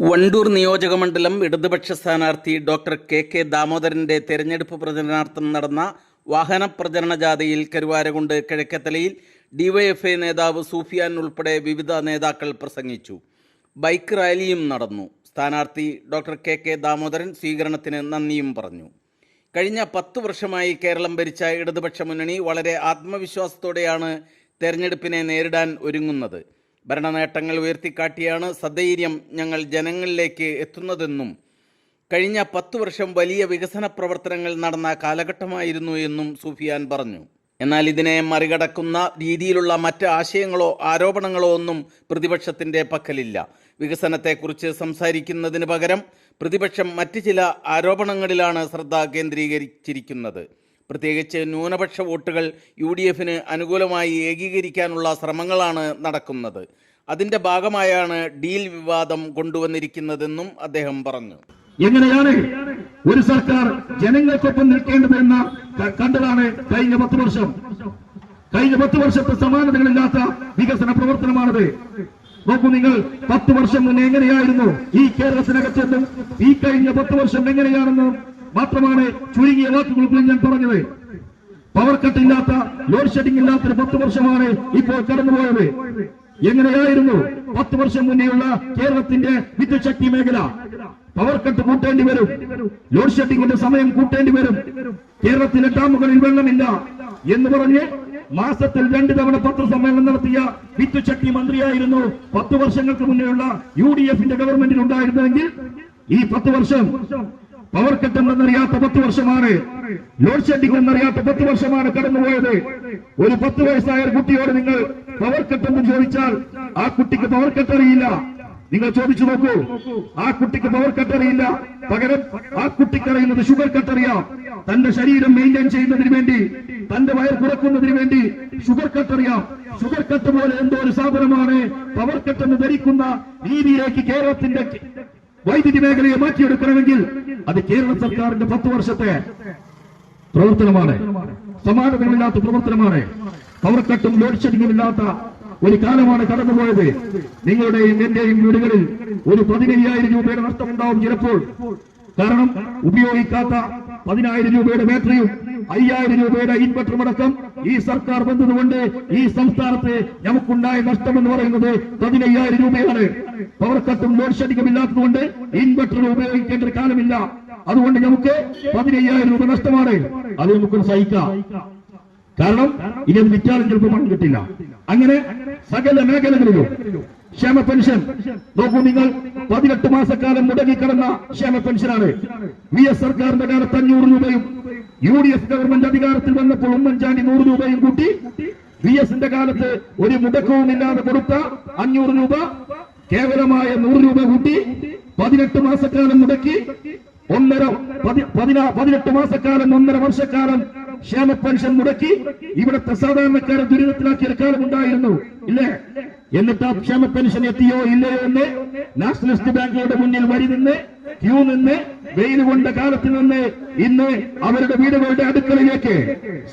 വണ്ടൂർ നിയോജകമണ്ഡലം ഇടതുപക്ഷ സ്ഥാനാർത്ഥി ഡോക്ടർ കെ ദാമോദരൻ്റെ തെരഞ്ഞെടുപ്പ് പ്രചരണാർത്ഥം നടന്ന വാഹന പ്രചരണ ജാഥയിൽ കരുവാരകുണ്ട് കിഴക്കത്തലയിൽ ഡിവൈഎഫ്ഐ നേതാവ് സൂഫിയാൻ ഉൾപ്പെടെ വിവിധ നേതാക്കൾ പ്രസംഗിച്ചു. ബൈക്ക് റാലിയും നടന്നു. സ്ഥാനാർത്ഥി ഡോക്ടർ കെ ദാമോദരൻ സ്വീകരണത്തിന് നന്ദിയും പറഞ്ഞു. കഴിഞ്ഞ 10 വർഷമായി കേരളം ഭരിച്ച ഇടതുപക്ഷ മുന്നണി വളരെ ആത്മവിശ്വാസത്തോടെയാണ് തെരഞ്ഞെടുപ്പിനെ നേരിടാൻ ഒരുങ്ങുന്നത്. ഭരണനേട്ടങ്ങൾ ഉയർത്തിക്കാട്ടിയാണ് സധൈര്യം ഞങ്ങൾ ജനങ്ങളിലേക്ക് എത്തുന്നതെന്നും കഴിഞ്ഞ 10 വർഷം വലിയ വികസന പ്രവർത്തനങ്ങൾ നടന്ന കാലഘട്ടമായിരുന്നു എന്നും സൂഫിയാൻ പറഞ്ഞു. എന്നാൽ ഇതിനെ മറികടക്കുന്ന രീതിയിലുള്ള മറ്റ് ആശയങ്ങളോ ആരോപണങ്ങളോ ഒന്നും പ്രതിപക്ഷത്തിൻ്റെ പക്കലില്ല. വികസനത്തെക്കുറിച്ച് സംസാരിക്കുന്നതിന് പകരം പ്രതിപക്ഷം മറ്റ് ചില ആരോപണങ്ങളിലാണ് ശ്രദ്ധ കേന്ദ്രീകരിച്ചിരിക്കുന്നത്. പ്രത്യേകിച്ച് ന്യൂനപക്ഷ വോട്ടുകൾ UDFന് അനുകൂലമായി ഏകീകരിക്കാനുള്ള ശ്രമങ്ങളാണ് നടക്കുന്നത്. അതിൻ്റെ ഭാഗമായാണ് ഡീൽ വിവാദം കൊണ്ടുവന്നിരിക്കുന്നതെന്നും അദ്ദേഹം പറഞ്ഞു. എങ്ങനെയാണ് ഒരു സർക്കാർ ജനങ്ങൾക്കൊപ്പം നിൽക്കേണ്ടതെന്ന കണ്ടതാണ് കഴിഞ്ഞ 10 വർഷം. കഴിഞ്ഞ 10 വർഷത്തെ സമാനതകളില്ലാത്ത വികസന പ്രവർത്തനമാണത്. നോക്കൂ, നിങ്ങൾ 10 വർഷം മുന്നേ എങ്ങനെയായിരുന്നു ഈ കേരളത്തിനകത്തെന്നും ഈ കഴിഞ്ഞ 10 വർഷം എങ്ങനെയാണെന്നും മാത്രമാണ് ചുരുങ്ങിയ വാക്കുകൾ ഞാൻ പറഞ്ഞത്. പവർ കട്ട് ഇല്ലാത്ത, ലോഡ് ഷെഡിംഗ് ഇല്ലാത്തൊരു 10 വർഷമാണ് ഇപ്പോൾ കടന്നുപോയത്. എങ്ങനെയായിരുന്നു 10 വർഷം മുന്നേയുള്ള കേരളത്തിന്റെ വിദ്യുത് ശക്തി മേഖല? പവർ കട്ട് കൂട്ടേണ്ടി വരും, ലോഡ് ഷെഡിംഗിന്റെ സമയം കൂട്ടേണ്ടി വരും, കേരളത്തിലെ ഡാമുകളിൽ വെള്ളമില്ല എന്ന് പറഞ്ഞ് മാസത്തിൽ 2 തവണ പത്രസമ്മേളനം നടത്തിയ വിദ്യുത് ശക്തി മന്ത്രിയായിരുന്നു 10 വർഷങ്ങൾക്ക് മുന്നേയുള്ള UDFന്റെ ഗവൺമെന്റിൽ ഉണ്ടായിരുന്നെങ്കിൽ ഈ 10 വർഷം പവർ കട്ട് എന്നറിയാത്ത 10 വർഷമാണ്, ലോഡ് ഷെഡിംഗ് എന്നറിയാത്ത 10 വർഷമാണ് കടന്നുപോയത്. ഒരു 10 വയസ്സായ കുട്ടിയോട് നിങ്ങൾ പവർ കട്ട് എന്ന് ചോദിച്ചാൽ ആ കുട്ടിക്ക് പവർ കട്ട് അറിയില്ല. നിങ്ങൾ ചോദിച്ചു നോക്കൂ, ആ കുട്ടിക്ക് പവർ കട്ട് അറിയില്ല. പകരം ആ കുട്ടിക്ക് അറിയുന്നത് ഷുഗർ കട്ട് അറിയാം. തന്റെ ശരീരം മെയിൻറ്റെയിൻ ചെയ്യുന്നതിന് വേണ്ടി, തന്റെ വയർ കുറക്കുന്നതിന് വേണ്ടി ഷുഗർ കട്ട് അറിയാം. ഷുഗർ കട്ട് പോലെ എന്തോ ഒരു സാധനമാണ് പവർ കട്ട് എന്ന് ധരിക്കുന്ന രീതിയിലേക്ക് കേരളത്തിന്റെ വൈദ്യുതി മേഖലയെ മാറ്റിയെടുക്കണമെങ്കിൽ അത് കേരള സർക്കാരിന്റെ 10 വർഷത്തെ പ്രവർത്തനമാണ്. സമാനതകളില്ലാത്ത പ്രവർത്തനമാണ്. പവർ കട്ടും ലോഡ് ഷെഡിംഗും ഇല്ലാത്ത ഒരു കാലമാണ് കടന്നുപോയത്. നിങ്ങളുടെയും എന്റെയും വീടുകളിൽ ഒരു 15,000 രൂപയുടെ നഷ്ടമുണ്ടാവും ചിലപ്പോൾ. കാരണം ഉപയോഗിക്കാത്ത 10,000 രൂപയുടെ ബാറ്ററിയും 5,000 രൂപയുടെ ഇൻവെർട്ടറും അടക്കം ഈ സർക്കാർ വന്നതുകൊണ്ട് ഈ സംസ്ഥാനത്ത് നമുക്കുണ്ടായ നഷ്ടമെന്ന് പറയുന്നത് 15,000 രൂപയാണ്. പവർ കട്ടും ലോഡ് ഷെഡിംഗും ഇല്ലാത്തതുകൊണ്ട് ഇൻവെർട്ടർ ഉപയോഗിക്കേണ്ട ഒരു കാലമില്ല. അതുകൊണ്ട് നമുക്ക് 15,000 രൂപ നഷ്ടമാണ്. അത് നമുക്കൊന്ന് സഹിക്കാം. കാരണം ഇനി അത് വിറ്റാലും ചിലപ്പോൾ പണം കിട്ടില്ല. അങ്ങനെ സകല മേഖലകളിലും ക്ഷേമ പെൻഷൻ നോക്കൂ, നിങ്ങൾ 18 മാസക്കാലം മുടങ്ങിക്കിടന്ന ക്ഷേമ പെൻഷനാണ്. VS സർക്കാരിന്റെ കാലത്ത് 500 രൂപയും UDF ഗവൺമെന്റ് അധികാരത്തിൽ വന്നപ്പോൾ ഉമ്മൻചാണ്ടി 100 രൂപയും കൂട്ടി VSന്റെ കാലത്ത് ഒരു മുടക്കവും ഇല്ലാതെ കൊടുത്ത 500 രൂപ കേവലമായ 100 രൂപ കൂട്ടി 18 മാസക്കാലം മുടക്കി 18 മാസക്കാലം 1.5 വർഷക്കാലം ക്ഷേമ പെൻഷൻ മുടക്കി ഇവിടുത്തെ സാധാരണക്കാരെ ദുരിതത്തിലാക്കിയ കാലം ഉണ്ടായിരുന്നു, ഇല്ലേ? എന്നിട്ട് ആ ക്ഷേമ പെൻഷൻ എത്തിയോ ഇല്ലയോ എന്ന് നാഷണലിസ്റ്റ് ബാങ്കുകളുടെ മുന്നിൽ വരി നിന്ന് ക്യൂ നിന്ന് വെയിൽ കൊണ്ട കാലത്ത് നിന്ന് ഇന്ന് അവരുടെ വീടുകളുടെ അടുക്കളയിലേക്ക്,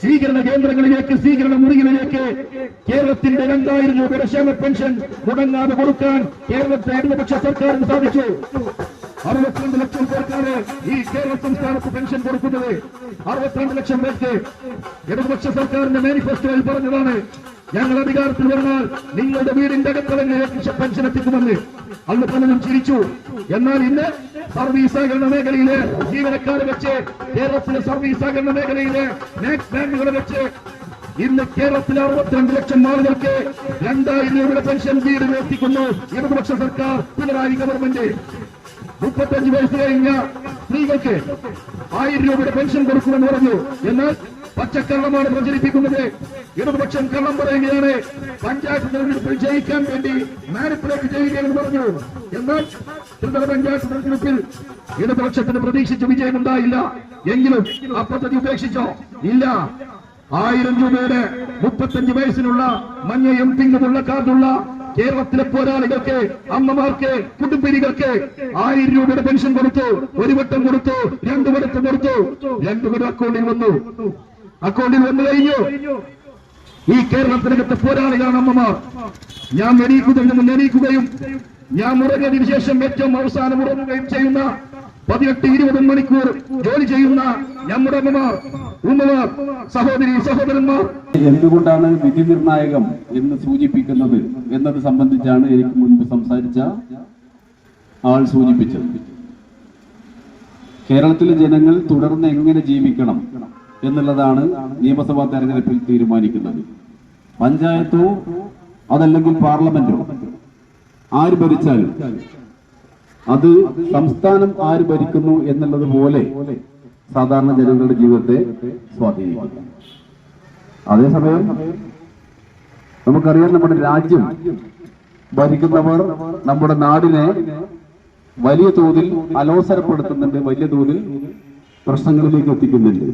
സ്വീകരണ കേന്ദ്രങ്ങളിലേക്ക്, സ്വീകരണ മുറികളിലേക്ക് കേരളത്തിന്റെ 2,000 രൂപയുടെ ക്ഷേമ പെൻഷൻ മുടങ്ങാതെ കൊടുക്കാൻ കേരളത്തിലെ ഇടതുപക്ഷ സർക്കാരിന് സാധിച്ചു. 62 ലക്ഷം പേർക്കാണ് ഈ കേരള സംസ്ഥാനത്ത് പെൻഷൻ കൊടുക്കുന്നത്. 62 ലക്ഷം പേർക്ക് ഇടതുപക്ഷ സർക്കാരിന്റെ മാനിഫെസ്റ്റോയിൽ പറഞ്ഞതാണ്, ഞങ്ങൾ അധികാരത്തിൽ വന്നാൽ നിങ്ങളുടെ വീടിന്റെ അടുക്കളയിലേക്ക് പെൻഷൻ എത്തിക്കുമെന്ന്. അന്ന് പലരും ചിരിച്ചു. എന്നാൽ ഇന്ന് സർവീസ് സഹകരണ മേഖലയിലെ ജീവനക്കാരെ വെച്ച്, കേരളത്തിലെ സർവീസ് സഹകരണ മേഖലയിലെ ബാങ്കുകളെ വെച്ച് ഇന്ന് കേരളത്തിലെ 62 ലക്ഷം ആളുകൾക്ക് 2,000 രൂപയുടെ പെൻഷൻ വീടിന് എത്തിക്കുന്നു ഇടതുപക്ഷ സർക്കാർ, പിണറായി ഗവൺമെന്റ്. 35 വയസ്സ് കഴിഞ്ഞ സ്ത്രീകൾക്ക് 1000 രൂപയുടെ പെൻഷൻ കൊടുക്കുമെന്ന് പറഞ്ഞു. എന്നാൽ പച്ചക്കള്ളമാണ് പ്രചരിപ്പിക്കുന്നത്. ഇടതുപക്ഷം കള്ളം പറയുകയാണ്. പഞ്ചായത്ത് തെരഞ്ഞെടുപ്പിൽ ജയിക്കാൻ വേണ്ടി മാനിപ്പുലേറ്റ് ചെയ്യുകയെന്ന് പറഞ്ഞു. എന്നാൽ ത്രിതല പഞ്ചായത്ത് തെരഞ്ഞെടുപ്പിൽ ഇടതുപക്ഷത്തിന് പ്രതീക്ഷിച്ച വിജയമുണ്ടായില്ല. എങ്കിലും ആ പദ്ധതി ഉപേക്ഷിച്ചോ? ഇല്ല. 1000 രൂപയുടെ 35 വയസ്സിനുള്ള മഞ്ഞയും പിങ്കുമുള്ള കാർഡുള്ള കേരളത്തിലെ പോരാളികൾക്ക്, അമ്മമാർക്ക്, കുടുംബിനികൾക്ക് 1000 രൂപയുടെ പെൻഷൻ കൊടുത്തു. ഒരു വട്ടം കൊടുത്തു, 2 വട്ടം കൊടുത്തു. 2 വട്ടം അക്കൗണ്ടിൽ വന്നു കഴിഞ്ഞു. ഈ കേരളത്തിനകത്തെ പോരാളികളാണ് അമ്മമാർ. ഞാൻ എണീക്കുന്നതിന് മുൻ എണീക്കുകയും ഞാൻ ഉറങ്ങിയതിനു ശേഷം ഏറ്റവും അവസാനം ഉറങ്ങുകയും ചെയ്യുന്ന 18-20 മണിക്കൂർ ജോലി ചെയ്യുന്ന നമ്മുടെ അമ്മമാർ, ഉമ്മമാർ, സഹോദരന്മാർ എന്തുകൊണ്ടാണ് വിധി നിർണായകം എന്ന് സൂചിപ്പിക്കുന്നത് എന്നത് സംബന്ധിച്ചാണ് എനിക്ക് മുൻപ് സംസാരിച്ച ആൾ സൂചിപ്പിച്ചത്. കേരളത്തിലെ ജനങ്ങൾ തുടർന്ന് എങ്ങനെ ജീവിക്കണം എന്നുള്ളതാണ് നിയമസഭാ തെരഞ്ഞെടുപ്പിൽ തീരുമാനിക്കുന്നത്. പഞ്ചായത്തോ അതല്ലെങ്കിൽ പാർലമെന്റോ ആര് ഭരിച്ചാലും അത് സംസ്ഥാനം ആര് ഭരിക്കുന്നു എന്നുള്ളത് പോലെ സാധാരണ ജനങ്ങളുടെ ജീവിതത്തെ സ്വാധീനിക്കുന്നു. അതേസമയം നമുക്കറിയാം, നമ്മുടെ രാജ്യം ഭരിക്കുന്നവർ നമ്മുടെ നാടിനെ വലിയ തോതിൽ അലോസരപ്പെടുത്തുന്നുണ്ട്, വലിയ തോതിൽ പ്രശ്നങ്ങളിലേക്ക് എത്തിക്കുന്നുണ്ട്.